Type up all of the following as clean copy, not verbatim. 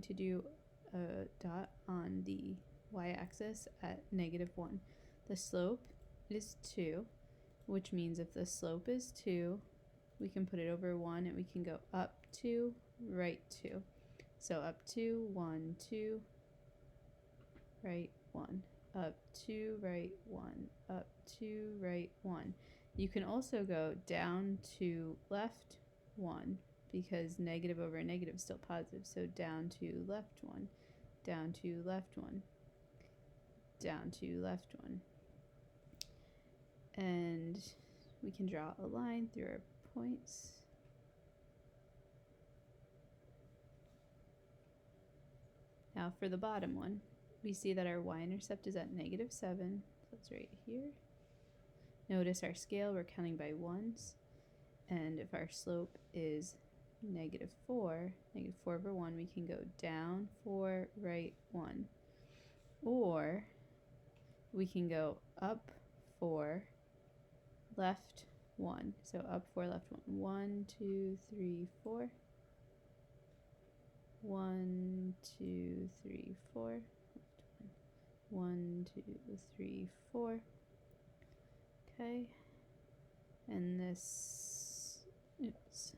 to do a dot on the y-axis at -1. The slope is 2, which means if the slope is 2, we can put it over 1 and we can go up 2, right 2. So up 2, 1, 2, right 1, up 2, right 1, up 2, right 1. You can also go down to left 1, because negative over negative is still positive. So down to left 1, down to left 1, down to left 1. And we can draw a line through our points. Now for the bottom one, we see that our y-intercept is at -7, so that's right here. Notice our scale, we're counting by ones, and if our slope is -4, -4 over 1, we can go down 4, right 1. Or we can go up 4, left 1. So up 4, left 1. 1, 2, 3, 4. 1, 2, 3, 4. 1, 2, 3, 4. Okay. And this, oops,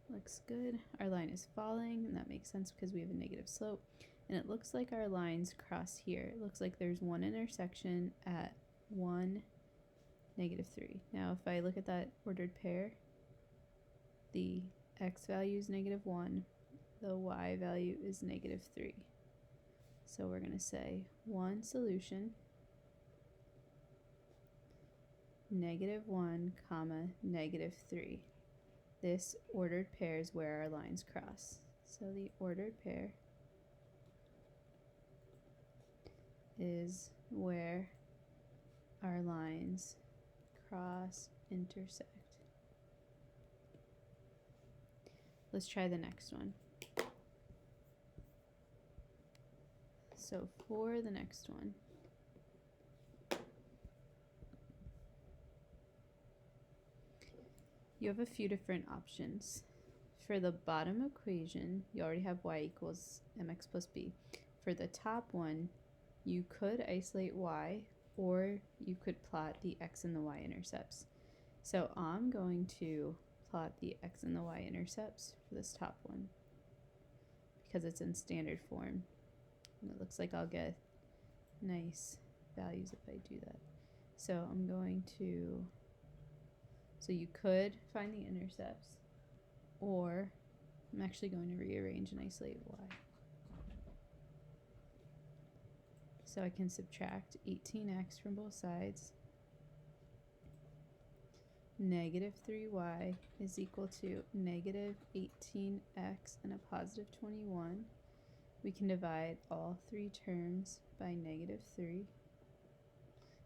looks good. Our line is falling, and that makes sense because we have a negative slope. And it looks like our lines cross here. It looks like there's one intersection at 1, -3. Now if I look at that ordered pair, the x value is -1, the y value is -3. So we're going to say one solution, -1, comma, -3. This ordered pair is where our lines cross. So the ordered pair is where our lines cross intersect. Let's try the next one. So for the next one, you have a few different options. For the bottom equation, you already have y equals mx plus b. For the top one, you could isolate y, or you could plot the x and the y intercepts. So I'm going to plot the x and the y intercepts for this top one because it's in standard form. And it looks like I'll get nice values if I do that. So I'm going to, so you could find the intercepts, or I'm actually going to rearrange and isolate y. So I can subtract 18x from both sides. -3y is equal to -18x and a +21. We can divide all three terms by -3.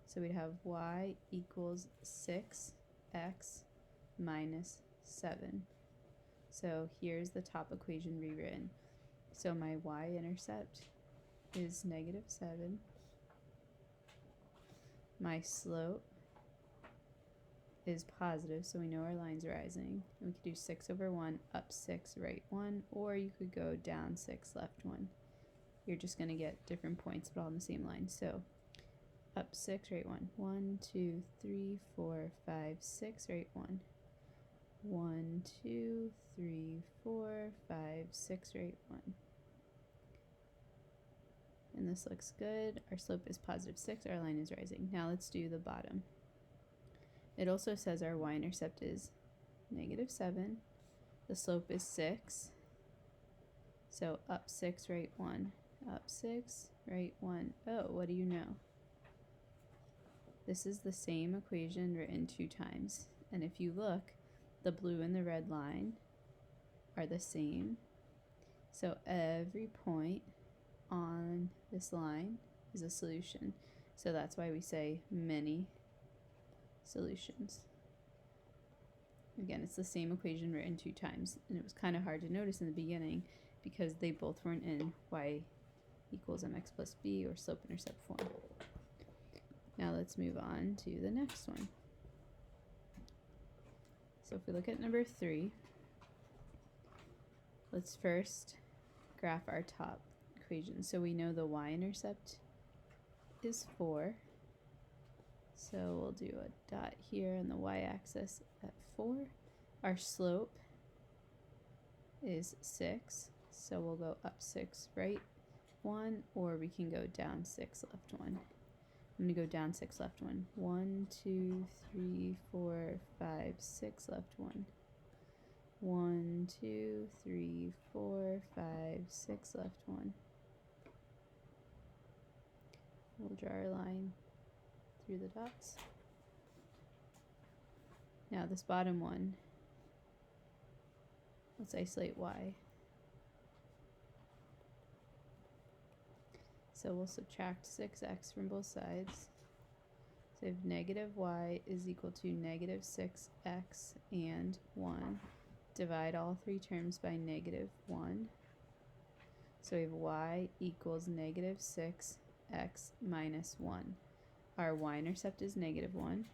So we'd have y equals 6x minus 7. So here's the top equation rewritten. So my y-intercept is -7. My slope is positive, so we know our line's rising. And we could do 6 over 1, up 6, right 1, or you could go down 6, left 1. You're just going to get different points, but all on the same line. So up 6, right 1. 1, 2, 3, 4, 5, 6, right 1. 1, 2, 3, 4, 5, 6, right 1. And this looks good. Our slope is +6, our line is rising. Now let's do the bottom. It also says our y-intercept is -7. The slope is 6. So up 6, right 1. Up 6, right 1. Oh, what do you know? This is the same equation written 2 times. And if you look, the blue and the red line are the same. So every point on this line is a solution. So that's why we say many solutions. Again, it's the same equation written 2 times, and it was kind of hard to notice in the beginning because they both weren't in y equals mx plus b or slope-intercept form. Now let's move on to the next one. So if we look at number 3, let's first graph our top equation. So we know the y-intercept is 4. So we'll do a dot here on the y-axis at 4. Our slope is 6. So we'll go up 6, right 1, or we can go down 6, left 1. I'm going to go down 6, left 1. 1, 2, 3, 4, 5, 6, left 1. 1, 2, 3, 4, 5, 6, left 1. We'll draw our line through the dots. Now this bottom one, let's isolate y. So we'll subtract 6x from both sides. So we have negative y is equal to negative 6x and 1. Divide all three terms by negative 1. So we have y equals negative 6x minus 1. Our y-intercept is negative 1.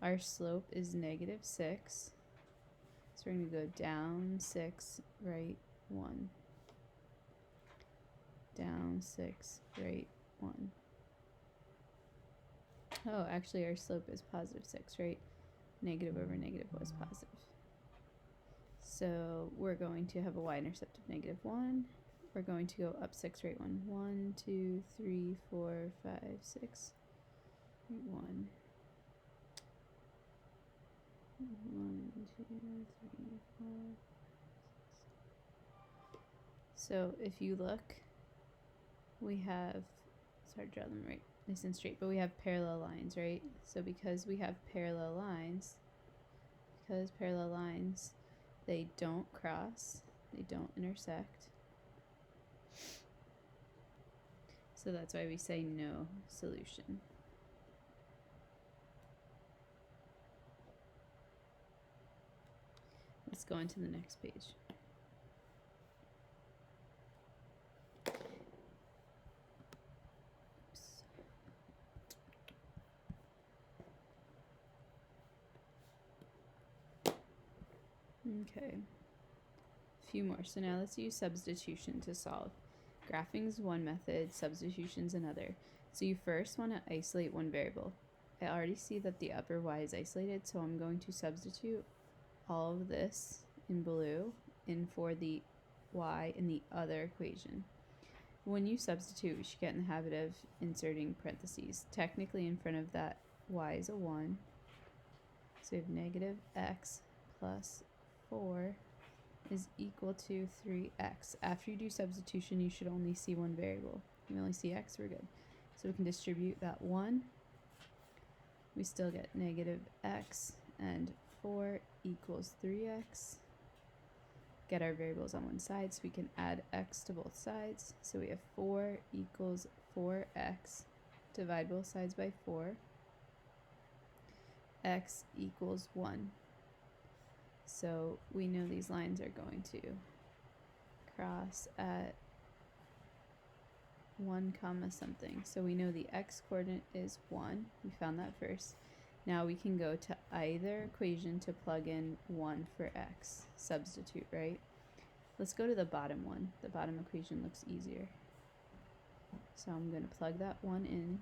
Our slope is negative 6. So we're going to go down 6, right 1. Down 6, right 1. Oh, actually our slope is positive 6, right? Negative over negative was positive. So we're going to have a y-intercept of negative 1. We're going to go up 6, right 1. 1, 2, 3, 4, 5, 6, right 1. 1, 2, 3, 4. So if you look, we have, it's hard to draw them right nice and straight, but we have parallel lines, right? So because we have parallel lines, they don't cross, they don't intersect. So that's why we say no solution. Let's go into the next page. Okay, a few more. So now let's use substitution to solve. Graphing's one method, substitution's another. So you first want to isolate one variable. I already see that the upper y is isolated, so I'm going to substitute all of this in blue in for the y in the other equation. When you substitute, you should get in the habit of inserting parentheses. Technically, in front of that y is a 1. So we have negative x plus 4 is equal to 3x. After you do substitution, you should only see one variable. You only see x, we're good. So we can distribute that 1. We still get negative x and 4 equals 3x. Get our variables on one side so we can add x to both sides. So we have 4 equals 4x. Divide both sides by 4. X equals 1. So we know these lines are going to cross at 1 comma something. So we know the x coordinate is 1. We found that first. Now we can go to either equation to plug in 1 for x. Substitute, right? Let's go to the bottom one. The bottom equation looks easier. So I'm going to plug that 1 in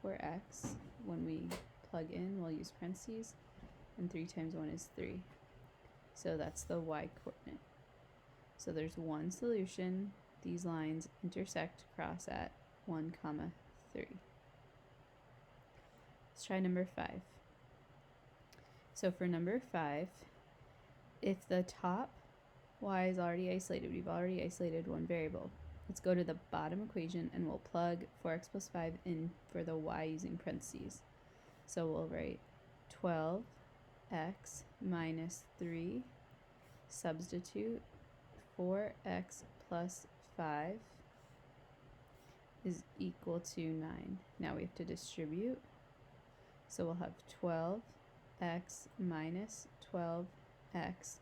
for x. When we plug in, we'll use parentheses. And 3 times 1 is 3. So that's the y coordinate. So there's one solution. These lines intersect, cross at 1 comma 3. Let's try number 5. So for number 5, if the top y is already isolated, we've already isolated one variable. Let's go to the bottom equation and we'll plug 4x plus 5 in for the y using parentheses. So we'll write 12x minus 3, substitute 4x plus 5 is equal to 9. Now we have to distribute. So we'll have 12x minus 12x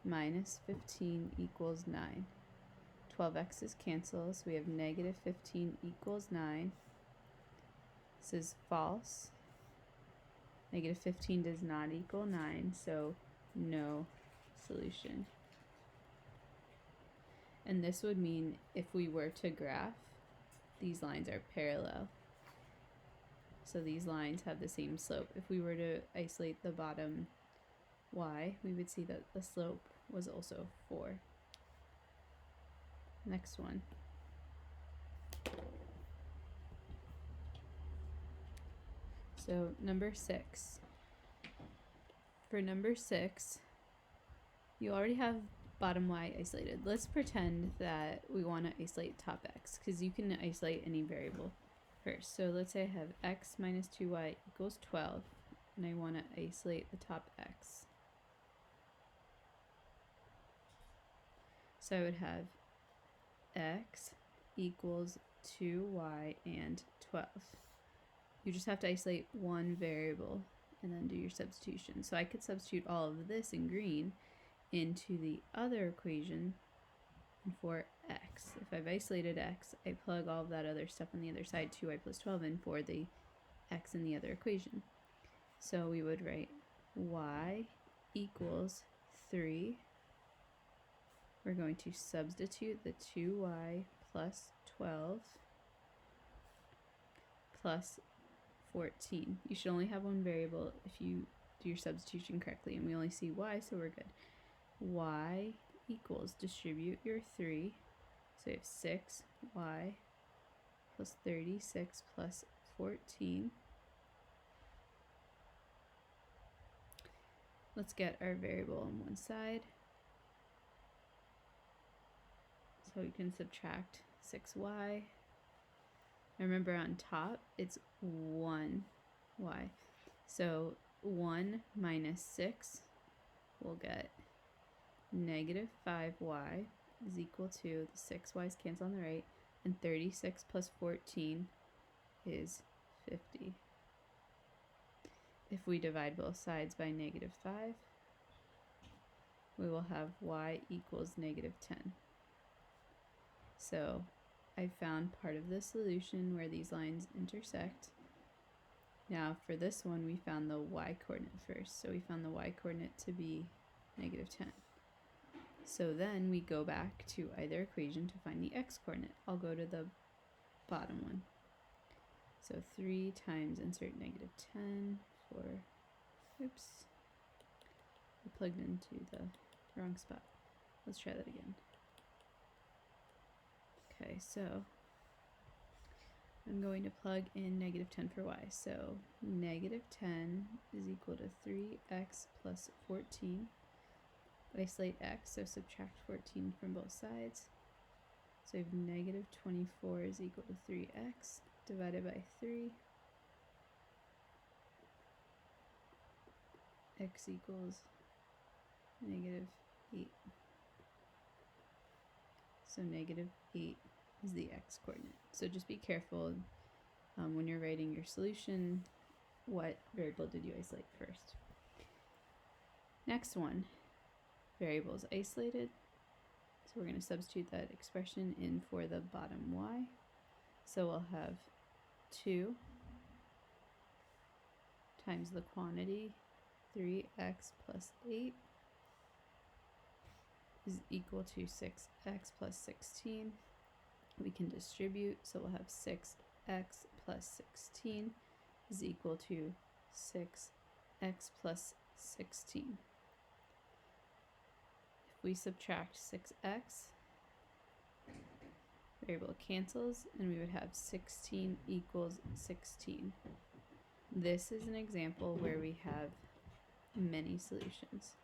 minus 15 equals 9. 12x's cancel, so we have negative 15 equals 9. This is false. Negative 15 does not equal 9, so no solution. And this would mean if we were to graph, these lines are parallel. So these lines have the same slope. If we were to isolate the bottom y, we would see that the slope was also 4. Next one. So number 6. For number 6, you already have bottom y isolated. Let's pretend that we want to isolate top x, because you can isolate any variable first. So let's say I have x minus 2y equals 12, and I want to isolate the top x. So I would have x equals 2y and 12. You just have to isolate one variable and then do your substitution. So I could substitute all of this in green into the other equation for x. If I've isolated x, I plug all of that other stuff on the other side, 2y plus 12, in for the x in the other equation. So we would write y equals 3. We're going to substitute the 2y plus 12 plus 14. You should only have one variable if you do your substitution correctly, and we only see y, so we're good. Y equals, distribute your 3, so you have 6y plus 36 plus 14. Let's get our variable on one side. So we can subtract 6y. Remember, on top, it's 1y. So 1 minus 6, we'll get negative 5y is equal to, the 6y's cancel on the right, and 36 plus 14 is 50. If we divide both sides by negative 5, we will have y equals negative 10. So I found part of the solution where these lines intersect. Now for this one, we found the y-coordinate first. So we found the y-coordinate to be negative 10. So then we go back to either equation to find the x-coordinate. I'll go to the bottom one. So 3 times insert negative 10 for, oops, I plugged into the wrong spot. Let's try that again. Okay, so I'm going to plug in negative 10 for y. So negative 10 is equal to 3x plus 14. Isolate x, so subtract 14 from both sides. So we have negative 24 is equal to 3x divided by 3. X equals negative 8. So negative 8 is the x-coordinate. So just be careful when you're writing your solution, what variable did you isolate first? Next one, variables isolated. So we're going to substitute that expression in for the bottom y. So we'll have 2 times the quantity, 3x plus 8, is equal to 6x plus 16. We can distribute, so we'll have 6x plus 16 is equal to 6x plus 16. If we subtract 6x, variable cancels, and we would have 16 equals 16. This is an example where we have many solutions.